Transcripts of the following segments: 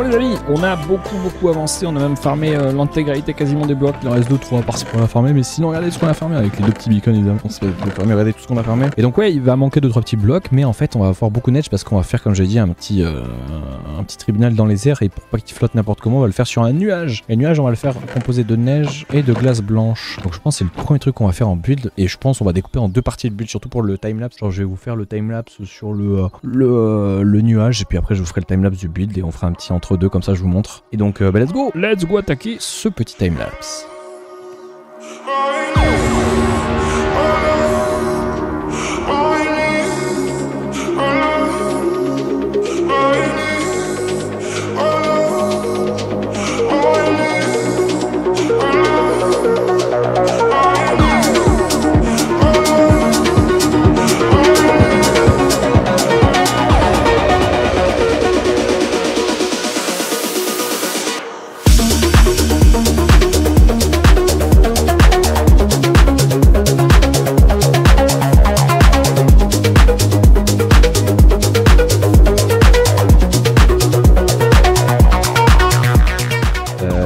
Bon les amis, on a beaucoup avancé, on a même farmé l'intégralité quasiment des blocs. Il en reste 2-3 par-ci qu'on a farmé, mais sinon regardez ce qu'on a farmé avec les 2 petits beacons évidemment. On s'est farmé, regardez tout ce qu'on a farmé. Et donc ouais, il va manquer 2-3 petits blocs, mais en fait on va avoir beaucoup de neige parce qu'on va faire, comme j'ai dit, un petit tribunal dans les airs, et pour pas qu'il flotte n'importe comment, on va le faire sur un nuage. Et le nuage, on va le faire composé de neige et de glace blanche. Donc je pense que c'est le premier truc qu'on va faire en build, et je pense qu'on va découper en 2 parties de build, surtout pour le timelapse. Genre je vais vous faire le timelapse sur le nuage, et puis après je vous ferai le timelapse du build, et on fera un petit entre-deux, comme ça je vous montre. Et donc bah, let's go attaquer ce petit timelapse.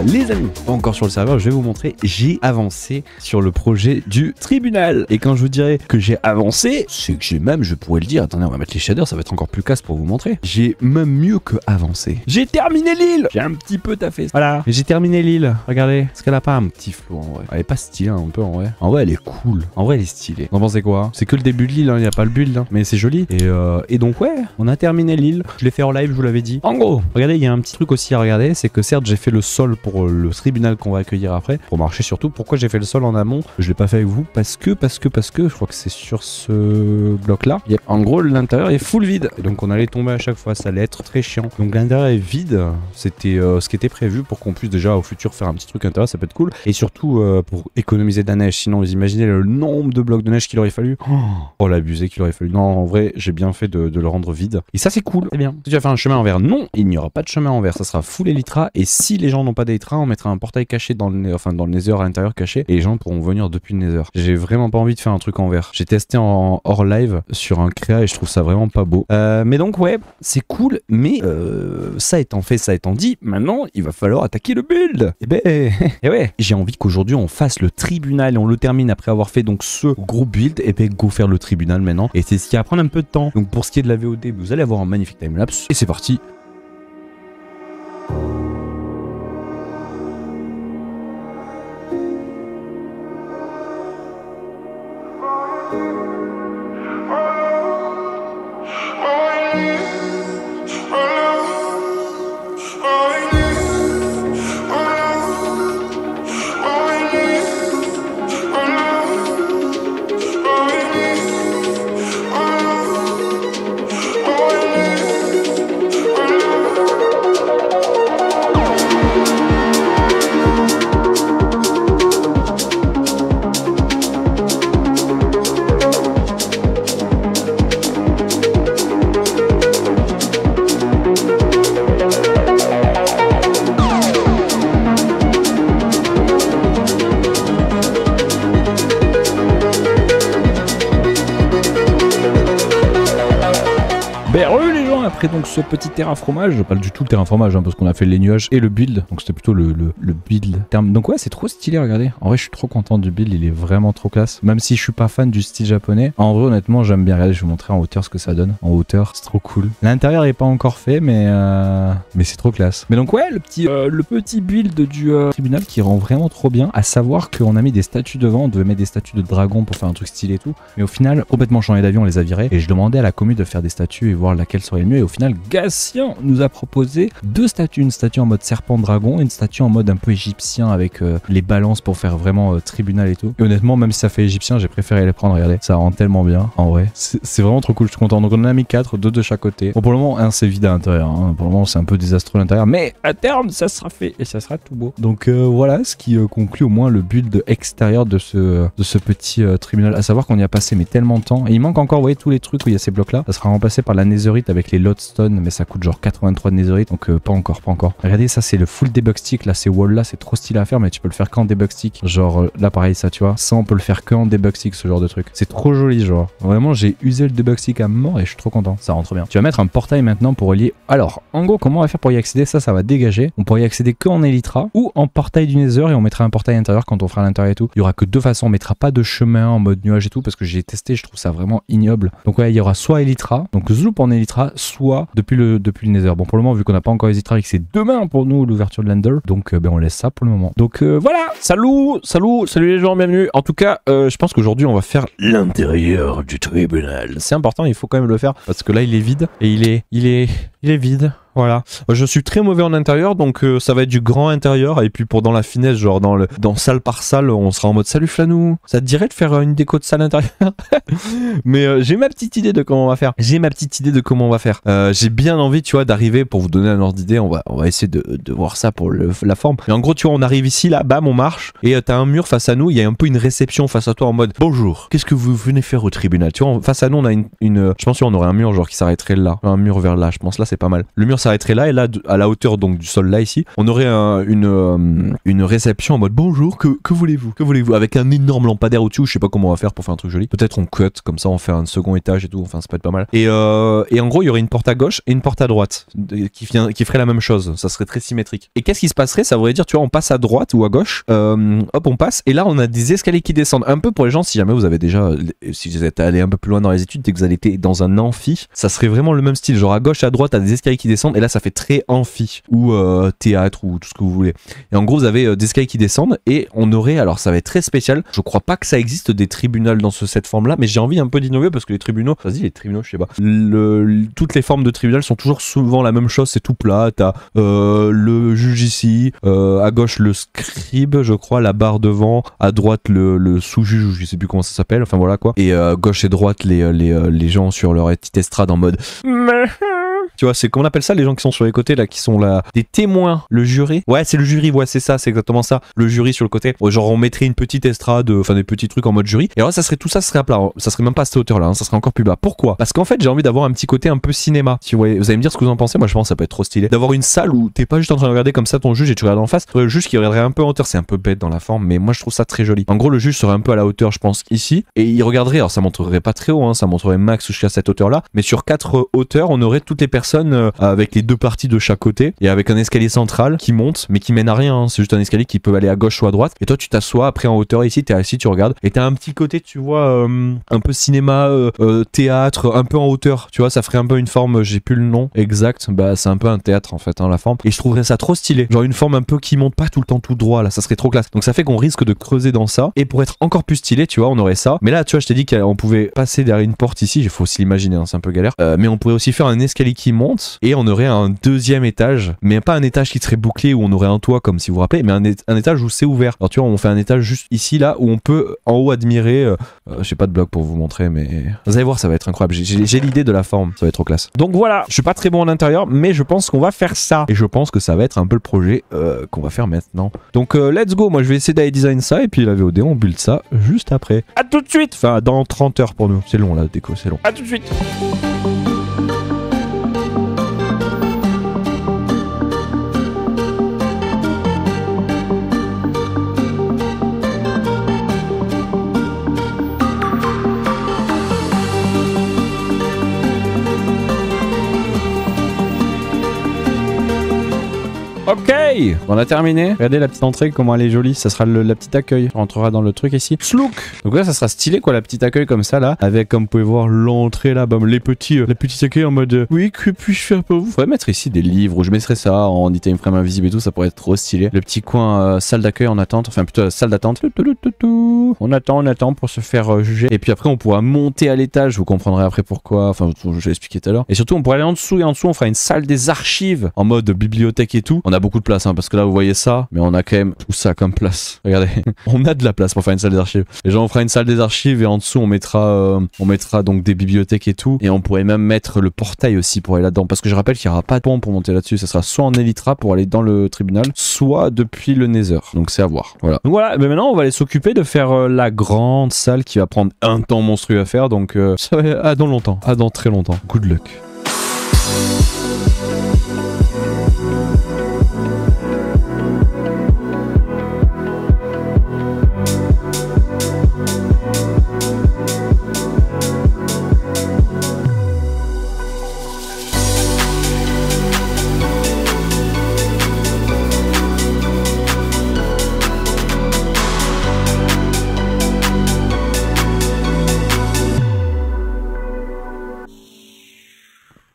Les amis, pas encore sur le serveur, je vais vous montrer, j'ai avancé sur le projet du tribunal. Et quand je vous dirais que j'ai avancé, c'est que j'ai même, je pourrais le dire, attendez, on va mettre les shaders, ça va être encore plus classe pour vous montrer. J'ai même mieux que avancé. J'ai terminé l'île. J'ai un petit peu taffé. Voilà, j'ai terminé l'île. Regardez, est-ce qu'elle a pas un petit flow en vrai? Elle est pas stylée un peu en vrai. En vrai, elle est cool. En vrai, elle est stylée. Vous en pensez quoi? C'est que le début de l'île, il n'y a pas le build, hein. Mais c'est joli. Et donc ouais, on a terminé l'île. Je l'ai fait en live, je vous l'avais dit. En gros, regardez, il y a un petit truc aussi à regarder, c'est que certes, j'ai fait le sol pour le tribunal qu'on va accueillir après, pour marcher surtout. Pourquoi j'ai fait le sol en amont? Je l'ai pas fait avec vous parce que je crois que c'est sur ce bloc là. Yep. En gros, l'intérieur est full vide, et donc on allait tomber à chaque fois, ça allait être très chiant. Donc l'intérieur est vide, c'était ce qui était prévu pour qu'on puisse déjà au futur faire un petit truc intérieur, ça peut être cool. Et surtout pour économiser de la neige, sinon vous imaginez le nombre de blocs de neige qu'il aurait fallu. Oh l'abusé qu'il aurait fallu. Non, en vrai, j'ai bien fait de le rendre vide. Et ça c'est cool, c'est bien. Si tu vas faire un chemin en verre, non, il n'y aura pas de chemin en verre, ça sera full elytra. Et si les gens n'ont pas d'elytra, on mettra un portail caché dans le nether à l'intérieur caché, et les gens pourront venir depuis le nether. J'ai vraiment pas envie de faire un truc en verre. J'ai testé en hors live sur un créa et je trouve ça vraiment pas beau. Mais donc ouais, c'est cool, mais ça étant fait, ça étant dit, maintenant il va falloir attaquer le build. Et ouais, j'ai envie qu'aujourd'hui on fasse le tribunal et on le termine après avoir fait donc ce gros build, et ben go faire le tribunal maintenant. Et c'est ce qui va prendre un peu de temps. Donc pour ce qui est de la VOD, vous allez avoir un magnifique timelapse, et c'est parti. Après donc ce petit terrain fromage, pas du tout le terrain fromage hein, parce qu'on a fait les nuages et le build, donc c'était plutôt le build terme. Donc ouais, c'est trop stylé, regardez. En vrai je suis trop content du build, il est vraiment trop classe. Même si je suis pas fan du style japonais, en vrai honnêtement j'aime bien. Regardez, je vais vous montrer en hauteur ce que ça donne. En hauteur, c'est trop cool. L'intérieur est pas encore fait, mais c'est trop classe. Mais donc ouais, le petit build du tribunal qui rend vraiment trop bien. À savoir qu'on a mis des statues devant, on devait mettre des statues de dragon pour faire un truc stylé et tout. Mais au final, complètement changé d'avion, on les a virés. Et je demandais à la commu de faire des statues et voir laquelle serait le mieux. Et au final, Gatien nous a proposé 2 statues, une statue en mode serpent dragon et une statue en mode un peu égyptien avec les balances pour faire vraiment tribunal et tout. Et honnêtement, même si ça fait égyptien, j'ai préféré les prendre. Regardez, ça rend tellement bien en vrai. C'est vraiment trop cool, je suis content. Donc on en a mis 4, 2 de chaque côté. Bon, pour le moment, c'est vide à l'intérieur. Hein. Pour le moment, c'est un peu désastreux à l'intérieur, mais à terme, ça sera fait et ça sera tout beau. Donc voilà ce qui conclut au moins le build extérieur de ce petit tribunal. À savoir qu'on y a passé mais tellement de temps. Et il manque encore, vous voyez, tous les trucs où il y a ces blocs là. Ça sera remplacé par la netherite avec les lots Lodestone, mais ça coûte genre 83 de netherite, donc pas encore, pas encore. Regardez, ça c'est le full debug stick, là ces walls là, c'est trop stylé à faire, mais tu peux le faire qu'en debug stick. Genre là pareil, ça tu vois, ça on peut le faire qu'en debug stick, ce genre de truc. C'est trop joli, genre. Vraiment, j'ai usé le debug stick à mort et je suis trop content, ça rentre bien. Tu vas mettre un portail maintenant pour relier. Alors, en gros, comment on va faire pour y accéder? Ça va dégager. On pourra y accéder qu'en Elytra ou en portail du Nether et on mettra un portail intérieur quand on fera l'intérieur et tout. Il y aura que deux façons, on mettra pas de chemin en mode nuage et tout parce que j'ai testé, je trouve ça vraiment ignoble. Donc ouais, il y aura soit Elytra, donc Zoop en Elytra, soit depuis le Nether. Bon, pour le moment, vu qu'on n'a pas encore Elytra et que c'est demain pour nous l'ouverture de l'Ender, donc ben on laisse ça pour le moment. Donc voilà, salut les gens, bienvenue. En tout cas, je pense qu'aujourd'hui on va faire l'intérieur du tribunal. C'est important, il faut quand même le faire parce que là il est vide et il est vide. Voilà. Je suis très mauvais en intérieur, donc ça va être du grand intérieur. Et puis pour dans la finesse, genre dans salle par salle, on sera en mode salut Flanou. Ça te dirait de faire une déco de salle intérieure? Mais j'ai ma petite idée de comment on va faire. J'ai bien envie, tu vois, d'arriver, pour vous donner un ordre d'idée, on va essayer de voir ça pour la forme. Et en gros, tu vois, on arrive ici, là, bam, on marche. Et t'as un mur face à nous, il y a un peu une réception face à toi en mode bonjour, qu'est-ce que vous venez faire au tribunal? Tu vois, face à nous, on a je pense qu'on aurait un mur genre qui s'arrêterait là. Un mur vers là, je pense là, c'est pas mal. Le mur s'arrêterait là et là à la hauteur donc du sol là ici on aurait une réception en mode bonjour, que voulez-vous, avec un énorme lampadaire au-dessus. Je sais pas comment on va faire pour faire un truc joli, peut-être on cut comme ça, on fait un second étage et tout, enfin ça peut être pas mal. Et en gros il y aurait une porte à gauche et une porte à droite qui ferait la même chose, ça serait très symétrique. Et qu'est-ce qui se passerait? Ça voudrait dire, tu vois, on passe à droite ou à gauche, hop on passe et là on a des escaliers qui descendent un peu pour les gens, si jamais vous avez déjà, si vous êtes allé un peu plus loin dans les études, dès que vous allez été dans un amphi, ça serait vraiment le même style, genre à gauche à droite t'as des escaliers qui descendent et là ça fait très amphi ou théâtre ou tout ce que vous voulez. Et en gros vous avez des escaliers qui descendent et on aurait, alors ça va être très spécial, je crois pas que ça existe des tribunaux dans cette forme là, mais j'ai envie un peu d'innover parce que les tribunaux, vas-y les tribunaux je sais pas, toutes les formes de tribunal sont toujours souvent la même chose, c'est tout plat, t'as le juge ici, à gauche le scribe je crois, la barre devant, à droite le sous-juge, je sais plus comment ça s'appelle, enfin voilà quoi, et gauche et droite les gens sur leur petite estrade en mode tu vois, c'est comment on appelle ça, les gens qui sont sur les côtés là, qui sont là, des témoins, le jury. Ouais, c'est le jury, ouais, c'est ça, c'est exactement ça, le jury sur le côté. Genre on mettrait une petite estrade, enfin des petits trucs en mode jury. Et alors ça serait tout ça, serait à plat, ça serait même pas à cette hauteur là, hein, ça serait encore plus bas. Pourquoi? Parce qu'en fait j'ai envie d'avoir un petit côté un peu cinéma. Si vous voyez, vous allez me dire ce que vous en pensez. Moi je pense que ça peut être trop stylé d'avoir une salle où t'es pas juste en train de regarder comme ça ton juge et tu regardes en face. Le juge qui regarderait un peu en hauteur, c'est un peu bête dans la forme, mais moi je trouve ça très joli. En gros le juge serait un peu à la hauteur, je pense ici, et il regarderait. Alors ça montrerait pas très haut, hein, ça montrerait max jusqu'à cette hauteur là, mais sur 4 hauteurs on aurait toutes les personnes avec les deux parties de chaque côté et avec un escalier central qui monte mais qui mène à rien, hein. C'est juste un escalier qui peut aller à gauche ou à droite et toi tu t'assois après en hauteur ici, t'es assis, tu regardes et t'as un petit côté, tu vois, un peu cinéma, théâtre, un peu en hauteur, tu vois, ça ferait un peu une forme, j'ai plus le nom exact, bah c'est un peu un théâtre en fait, hein, la forme, et je trouverais ça trop stylé, genre une forme un peu qui monte pas tout le temps tout droit là, ça serait trop classe. Donc ça fait qu'on risque de creuser dans ça et pour être encore plus stylé, tu vois, on aurait ça, mais là tu vois, je t'ai dit qu'on pouvait passer derrière une porte ici, il faut aussi l'imaginer, hein, c'est un peu galère, mais on pourrait aussi faire un escalier qui monte et on aurait un deuxième étage, mais pas un étage qui serait bouclé où on aurait un toit comme si vous vous rappelez, mais un étage où c'est ouvert. Alors tu vois, on fait un étage juste ici là où on peut en haut admirer, j'ai pas de bloc pour vous montrer, mais vous allez voir, ça va être incroyable. J'ai l'idée de la forme, ça va être trop classe. Donc voilà, je suis pas très bon en intérieur, mais je pense qu'on va faire ça et je pense que ça va être un peu le projet qu'on va faire maintenant. Donc let's go, moi je vais essayer d'aller design ça et puis la VOD on build ça juste après. À tout de suite, enfin dans 30 heures pour nous, c'est long là déco, c'est long. À tout de suite. Ok, on a terminé. Regardez la petite entrée, comment elle est jolie. Ça sera la petite accueil. On rentrera dans le truc ici. Slouk. Donc là, ça sera stylé quoi, la petite accueil comme ça là. Avec, comme vous pouvez voir, l'entrée là, bam, les petits accueils en mode oui, que puis-je faire pour vous? Faudrait mettre ici des livres où je mettrais ça en item frame invisible et tout. Ça pourrait être trop stylé. Le petit coin salle d'accueil en attente. Enfin, plutôt salle d'attente. On attend pour se faire juger. Et puis après, on pourra monter à l'étage. Vous comprendrez après pourquoi. Enfin, je vais expliquer tout à l'heure. Et surtout, on pourra aller en dessous et en dessous, on fera une salle des archives en mode bibliothèque et tout. On a beaucoup de place, hein, parce que là vous voyez ça, mais on a quand même tout ça comme place. Regardez, on a de la place pour faire une salle des archives. Déjà on fera une salle des archives et en dessous on mettra donc des bibliothèques et tout. Et on pourrait même mettre le portail aussi pour aller là-dedans, parce que je rappelle qu'il n'y aura pas de pont pour monter là-dessus. Ça sera soit en Elytra pour aller dans le tribunal, soit depuis le Nether. Donc c'est à voir. Voilà. Donc voilà, mais maintenant on va aller s'occuper de faire la grande salle qui va prendre un temps monstrueux à faire. Donc ça va, dans longtemps, dans très longtemps. Good luck.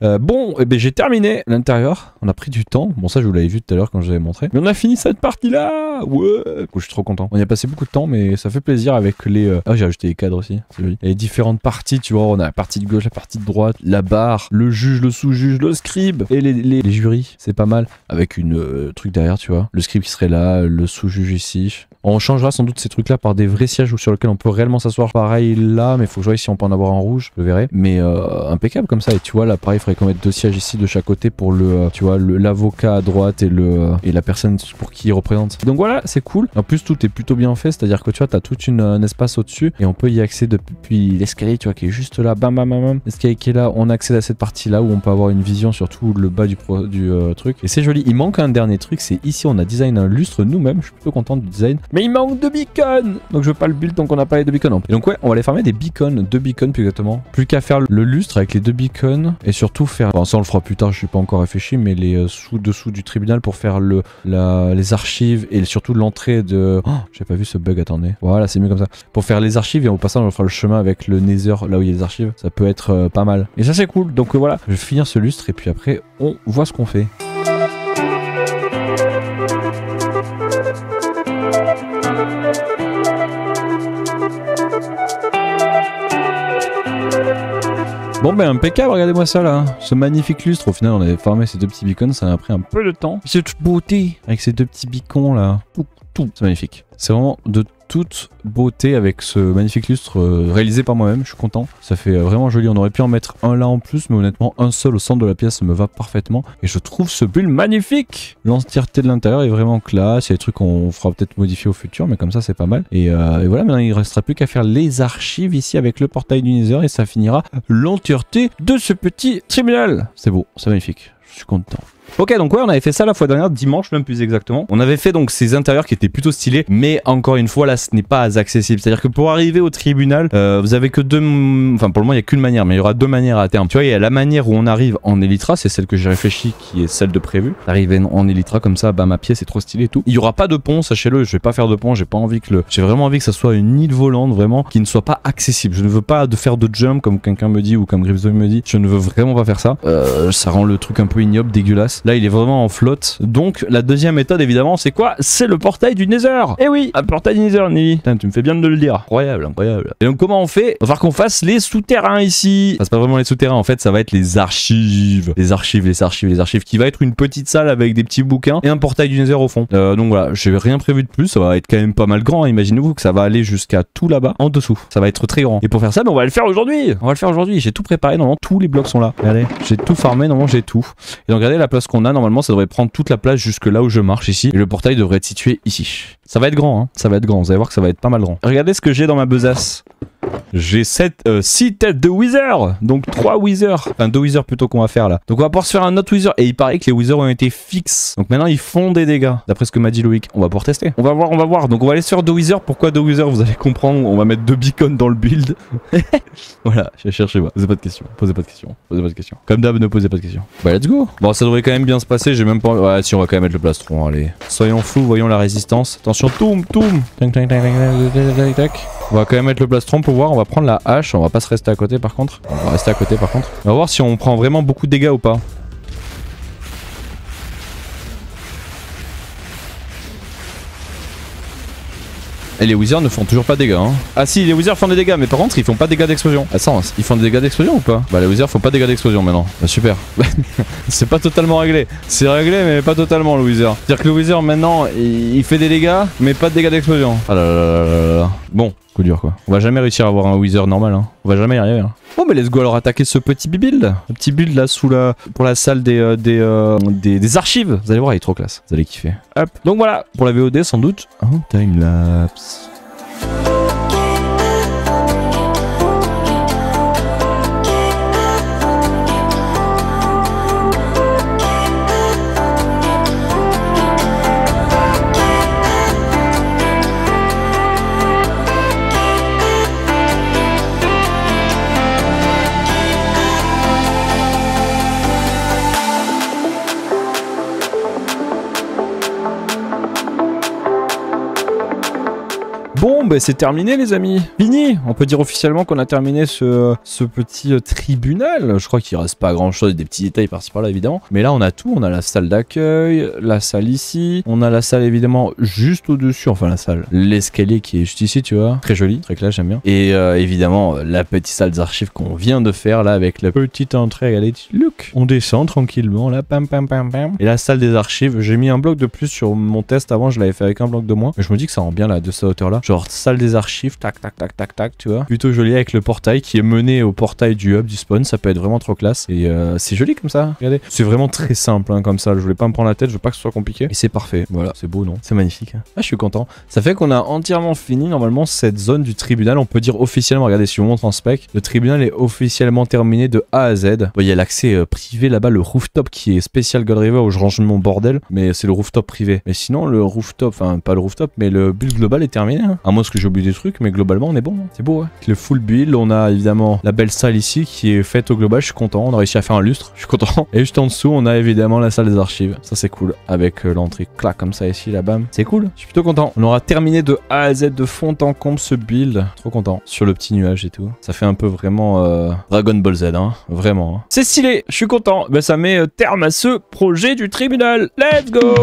Bon, eh ben, j'ai terminé l'intérieur. On a pris du temps. Bon, ça, je vous l'avais vu tout à l'heure quand je l'avais montré. Mais on a fini cette partie-là. Ouais. Je suis trop content. On y a passé beaucoup de temps, mais ça fait plaisir avec les... Ah, j'ai ajouté les cadres aussi. C'est joli. Et les différentes parties, tu vois. On a la partie de gauche, la partie de droite, la barre, le juge, le sous-juge, le scribe et les jurys. C'est pas mal. Avec une truc derrière, tu vois. Le scribe qui serait là, le sous-juge ici. On changera sans doute ces trucs-là par des vrais sièges sur lesquels on peut réellement s'asseoir. Pareil là, mais faut que je voie si on peut en avoir en rouge, je verrai. Mais impeccable comme ça. Et tu vois, là, pareil, il faudrait qu'on mette 2 sièges ici de chaque côté pour le, tu vois, l'avocat à droite et la personne pour qui il représente. Donc voilà, c'est cool. En plus, tout est plutôt bien fait, c'est-à-dire que tu vois, t'as tout un espace au-dessus et on peut y accéder depuis l'escalier, tu vois, qui est juste là, bam, bam, bam, bam. L'escalier qui est là, on accède à cette partie-là où on peut avoir une vision sur tout le bas du truc. Et c'est joli. Il manque un dernier truc, c'est ici, on a design un lustre nous-mêmes. Je suis plutôt content du design. Mais il manque 2 beacons. Donc je veux pas le build tant qu'on n'a pas les 2 beacons. Et donc ouais, on va aller farmer des beacons, 2 beacons plus exactement. Plus qu'à faire le lustre avec les 2 beacons et surtout faire, enfin ça on le fera plus tard, je suis pas encore réfléchi, mais les dessous du tribunal pour faire les archives et surtout l'entrée de... Oh, j'ai pas vu ce bug, attendez. Voilà, c'est mieux comme ça. Pour faire les archives et au passage on fera le chemin avec le Nether là où il y a les archives. Ça peut être pas mal. Et ça c'est cool. Donc voilà, je vais finir ce lustre et puis après on voit ce qu'on fait. Bon ben impeccable, regardez-moi ça là, ce magnifique lustre. Au final on avait farmé ces 2 petits beacons, ça a pris un peu de temps. Cette beauté avec ces 2 petits beacons là, tout, c'est magnifique. C'est vraiment de toute beauté avec ce magnifique lustre réalisé par moi-même, je suis content. Ça fait vraiment joli, on aurait pu en mettre un là en plus, mais honnêtement un seul au centre de la pièce me va parfaitement. Et je trouve ce build magnifique. L'entièreté de l'intérieur est vraiment classe, il y a des trucs qu'on fera peut-être modifier au futur, mais comme ça c'est pas mal. Et voilà, maintenant il ne restera plus qu'à faire les archives ici avec le portail du Nether et ça finira l'entièreté de ce petit tribunal. C'est beau, c'est magnifique, je suis content. Ok, donc ouais, on avait fait ça la fois dernière, dimanche même plus exactement. On avait fait donc ces intérieurs qui étaient plutôt stylés, mais encore une fois là, ce n'est pas accessible. C'est-à-dire que pour arriver au tribunal, vous avez que 2... Enfin pour le moment, il n'y a qu'une manière, mais il y aura 2 manières à terme. Tu vois, il y a la manière où on arrive en Elytra, c'est celle que j'ai réfléchi, qui est celle de prévu. Arriver en Elytra comme ça, bah ma pièce est trop stylée et tout. Il n'y aura pas de pont, sachez-le, je vais pas faire de pont, j'ai pas envie que j'ai vraiment envie que ça soit une île volante, vraiment, qui ne soit pas accessible. Je ne veux pas faire de jump comme quelqu'un me dit ou comme Gripzo me dit. Je ne veux vraiment pas faire ça. Ça rend le truc un peu ignoble, dégueulasse. Là, il est vraiment en flotte. Donc la deuxième méthode évidemment c'est quoi? C'est le portail du Nether. Eh oui, un portail du Nether, Nelly. Putain, tu me fais bien de le dire. Incroyable, incroyable. Et donc comment on fait? Il va falloir qu'on fasse les souterrains ici. Enfin, c'est pas vraiment les souterrains en fait, ça va être les archives. Les archives qui va être une petite salle avec des petits bouquins et un portail du Nether au fond. Donc voilà, j'ai rien prévu de plus, ça va être quand même pas mal grand. Imaginez-vous que ça va aller jusqu'à tout là-bas en dessous. Ça va être très grand. Et pour faire ça, on va le faire aujourd'hui. On va le faire aujourd'hui. J'ai tout préparé, normalement tous les blocs sont là. Regardez, j'ai tout farmé, normalement j'ai tout. Et donc regardez la place qu'on a, normalement ça devrait prendre toute la place jusque là où je marche ici. Et le portail devrait être situé ici. Ça va être grand, hein. Ça va être grand. Vous allez voir que ça va être pas mal grand. Regardez ce que j'ai dans ma besace. J'ai 6 têtes de Wither. Donc 3 Wither. Enfin 2 Wither plutôt qu'on va faire là. Donc on va pouvoir se faire un autre Wither. Et il paraît que les Wither ont été fixes. Donc maintenant ils font des dégâts. D'après ce que m'a dit Loïc. On va pouvoir tester. On va voir, on va voir. Donc on va aller se faire 2 Wither. Pourquoi 2 Wither? Vous allez comprendre. On va mettre 2 beacons dans le build. Voilà, cherchez-moi. Posez pas de questions. Posez pas de questions. Posez pas de questions. Comme d'hab, ne posez pas de questions. Bah let's go. Bon, ça devrait quand même bien se passer. J'ai même pas... Ouais, si on va quand même mettre le plastron. Allez. Soyons fous, voyons la résistance. Attention, toum. Tac, tac, tac, tac, tac, tac. On va quand même mettre le plastron pour voir. On va prendre la hache. On va pas se rester à côté par contre. On va rester à côté par contre. On va voir si on prend vraiment beaucoup de dégâts ou pas. Et les Wizards ne font toujours pas de dégâts, hein. Ah si, les Wizards font des dégâts, mais par contre ils font pas de dégâts d'explosion. Attends, ils font des dégâts d'explosion ou pas? Bah les Wizards font pas de dégâts d'explosion maintenant. Bah super. C'est pas totalement réglé. C'est réglé mais pas totalement le Wizard. C'est-à-dire que le Wizard maintenant il fait des dégâts mais pas de dégâts d'explosion. Ah là là là là là. Bon, coup dur quoi. On va jamais réussir à avoir un Wizard normal, hein. On va jamais y arriver, hein. Bon mais let's go alors attaquer ce petit build. Le petit build là sous la... pour la salle des archives. Vous allez voir, il est trop classe. Vous allez kiffer. Hop. Donc voilà, pour la VOD sans doute. Un timelapse. Bon bah c'est terminé les amis. Fini. On peut dire officiellement qu'on a terminé ce petit tribunal. Je crois qu'il reste pas grand chose, des petits détails par-ci par-là évidemment. Mais là on a tout, on a la salle d'accueil, la salle ici, on a la salle évidemment juste au-dessus, enfin la salle, l'escalier qui est juste ici tu vois. Très joli, très clair, j'aime bien. Et évidemment la petite salle d'archives qu'on vient de faire là avec la petite entrée, regardez, look. On descend tranquillement là, pam pam pam pam. Et la salle des archives, j'ai mis un bloc de plus sur mon test avant, je l'avais fait avec un bloc de moins. Mais je me dis que ça rend bien là de cette hauteur là. Genre salle des archives, tac tac tac tac tac, tu vois. Plutôt joli avec le portail qui est mené au portail du hub du spawn, ça peut être vraiment trop classe. Et c'est joli comme ça, regardez. C'est vraiment très simple hein, comme ça, je voulais pas me prendre la tête, je veux pas que ce soit compliqué. Et c'est parfait, voilà, c'est beau non? C'est magnifique. Hein. Ah je suis content. Ça fait qu'on a entièrement fini normalement cette zone du tribunal, on peut dire officiellement, regardez si on montre en spec, le tribunal est officiellement terminé de A à Z. Bon, il y a l'accès privé là-bas, le rooftop qui est spécial Gold River où je range mon bordel, mais c'est le rooftop privé. Mais sinon le rooftop, enfin pas le rooftop, mais le build global est terminé. Hein. À moins que j'ai oublié des trucs, mais globalement on est bon. Hein. C'est beau, ouais. Le full build, on a évidemment la belle salle ici qui est faite au global, je suis content, on a réussi à faire un lustre, je suis content. Et juste en dessous, on a évidemment la salle des archives. Ça c'est cool, avec l'entrée clac comme ça ici, là bam. C'est cool, je suis plutôt content. On aura terminé de A à Z de fond en comble ce build. Trop content. Sur le petit nuage et tout. Ça fait un peu vraiment Dragon Ball Z, hein. Vraiment. Hein. C'est stylé, je suis content. Ben, ça met terme à ce projet du tribunal. Let's go!